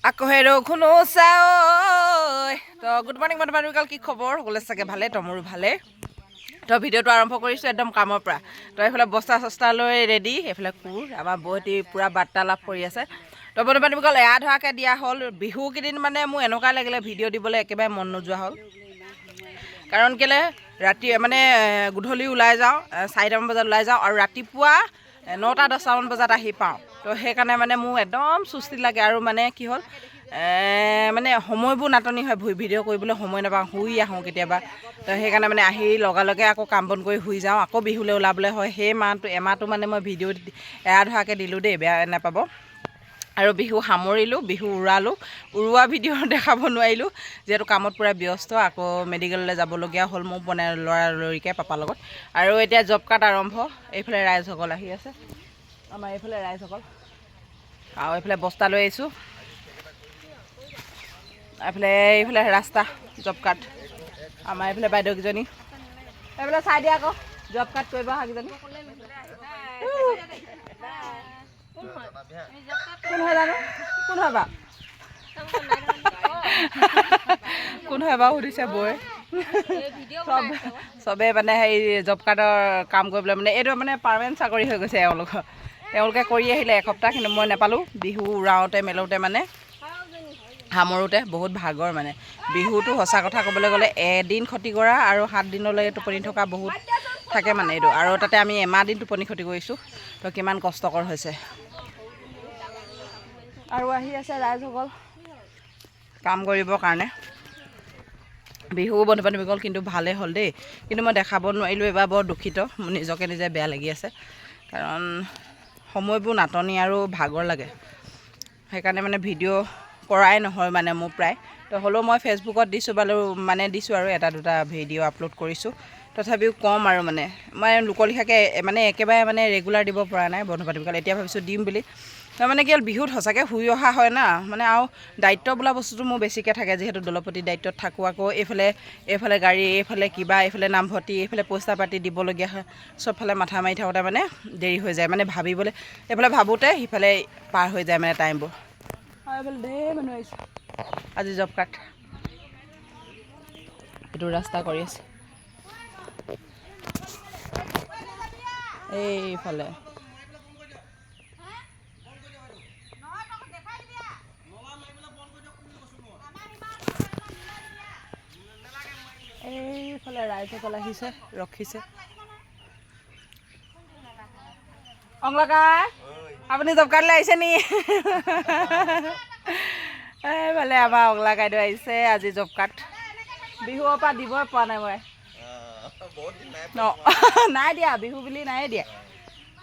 আকৌ হেৰো শুনো চাও তো গুড মৰ্ণিং বন্ধু-বান্ধৱীসকল, কি খবৰ? সকলোৱে চাগে ভালে, তমোৰো ভালে। তো ভিডিঅ'টো আৰম্ভ কৰিছোঁ একদম কামৰ পৰা। তো এইফালে বস্তা চস্তা লৈ ৰেডি, এইফালে কোৰ আমাৰ বৌহঁতি পূৰা বাৰ্তালাপ কৰি আছে। তো বন্ধু-বান্ধৱীসকল এয়া ধৰাকৈ দিয়া হ'ল। বিহু কেইদিন মানে মোৰ এনেকুৱা লাগিলে ভিডিঅ' দিবলৈ একেবাৰে মন নোযোৱা হ'ল। কাৰণ কেলৈ ৰাতি মানে গধূলি ওলাই যাওঁ, 4টামান বজাত ওলাই যাওঁ আৰু ৰাতিপুৱা 9টা-10টামান বজাত আহি পাওঁ। তো সেইকাৰণে মানে মোৰ একদম চুস্তি লাগে আৰু মানে কি হ'ল মানে সময়বোৰ নাটনি হয়, ভিডিঅ' কৰিবলৈ সময় নাপাওঁ, শুই আহোঁ কেতিয়াবা। তো সেইকাৰণে মানে আহি লগে আকৌ কাম বন কৰি শুই যাওঁ, আকৌ বিহুলৈ ওলাবলৈ হয়। সেই এমাহটো মানে মই ভিডিঅ' এৰা ধৰাকৈ দিলোঁ দেই, বেয়া নাপাব। আৰু বিহু সামৰিলোঁ, বিহু উৰুৱা ভিডিঅ' দেখাব নোৱাৰিলোঁ যিহেতু কামত পূৰা ব্যস্ত। আকৌ মেডিকেললৈ যাবলগীয়া হ'ল মোৰ লৰালৰিকৈ পাপাৰ লগত। আৰু এতিয়া জব কাৰ্ড আৰম্ভ। এইফালে ৰাইজসকল আহি আছে, আমাৰ এইফালে ৰাইজসকল, আৰু এইফালে বস্তা লৈ আহিছোঁ। এইফালে ৰাস্তা জব কাৰ্ড, আমাৰ এইফালে বাইদেউকেইজনী এইফালে চাই দিয়া আকৌ জব কাৰ্ড কৰিব অহাকেইজনী। কোন হয় জানো, কোন হয় বাৰু কোন হয় বাৰু সুধিছে বৌয়ে। চবেই মানে হেৰি জব কাৰ্ডৰ কাম কৰিবলৈ মানে এইটো মানে পাৰ্মানেণ্ট চাকৰি হৈ গৈছে তেওঁলোকে কৰি আহিলে এসপ্তাহ, কিন্তু মই নাপালোঁ। বিহু উৰাওঁতে মেলোঁতে মানে সামৰোঁতে বহুত ভাগৰ মানে। বিহুটো সঁচা কথা ক'বলৈ গ'লে এদিন ক্ষতি কৰা আৰু 7 দিনলৈ টোপনি থকা বহুত থাকে মানে এইটো। আৰু তাতে আমি এমাহ দিন টোপনি ক্ষতি কৰিছোঁ, তো কিমান কষ্টকৰ হৈছে। আৰু আহি আছে ৰাইজসকল কাম কৰিবৰ কাৰণে। বিহু বন্ধু-বান্ধৱীসকল কিন্তু ভালেই হ'ল দেই, কিন্তু মই দেখাব নোৱাৰিলোঁ এইবাৰ, বৰ দুখিত। মোৰ নিজকে নিজে বেয়া লাগি আছে, কাৰণ সময়বোৰ নাটনি আৰু ভাগৰ লাগে। সেইকাৰণে মানে ভিডিঅ' কৰাই নহয় মানে মোৰ প্ৰায়। তো হ'লেও মই ফেচবুকত দিছোঁ মানে দিছোঁ আৰু এটা দুটা ভিডিঅ' আপলোড কৰিছোঁ। তথাপিও কম আৰু মানে মই লোকলিখাকৈ মানে একেবাৰে মানে ৰেগুলাৰ দিব পৰা নাই বন্ধু-বান্ধৱীসকল। এতিয়া ভাবিছোঁ দিম বুলি। তাৰমানে কি হ'ল, বিহুত সঁচাকৈ শুই অহা হয় না, মানে আৰু দায়িত্ব বোলা বস্তুটো মোৰ বেছিকৈ থাকে, যিহেতু দলপতি দায়িত্বত থাকোঁ। আকৌ এইফালে গাড়ী, এইফালে কিবা, এইফালে নামভৰ্তি, এইফালে পইচা পাতি দিবলগীয়া হয়। চবফালে মাথা মাৰি থাকোঁতে মানে দেৰি হৈ যায়, মানে ভাবিবলৈ এইফালে ভাবোঁতে সিফালে পাৰ হৈ যায় মানে টাইমবোৰ। আৰু এইফালে ঢেৰ মানুহ আহিছে আজি জব কাৰ্ড, এইটো ৰাস্তা কৰি আছে এইফালে। এইফালে ৰাইজসকল আহিছে, ৰখিছে। অংলকাই আপুনি জব কাৰ্ডলৈ আহিছে নি? এইফালে আমাৰ অংলা বাইদেউ আহিছে, আজি জব কাৰ্ড। বিহুৰ পৰা দিবই পৰা নাই মই। নাই দিয়া, বিহু বুলি নাই দিয়া।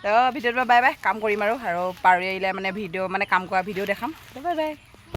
তো ভিডিঅ'টো বাই বাই, কাম কৰিম আৰু পাৰিলে মানে ভিডিঅ' মানে কাম কৰা ভিডিঅ' দেখাম। Bye bye.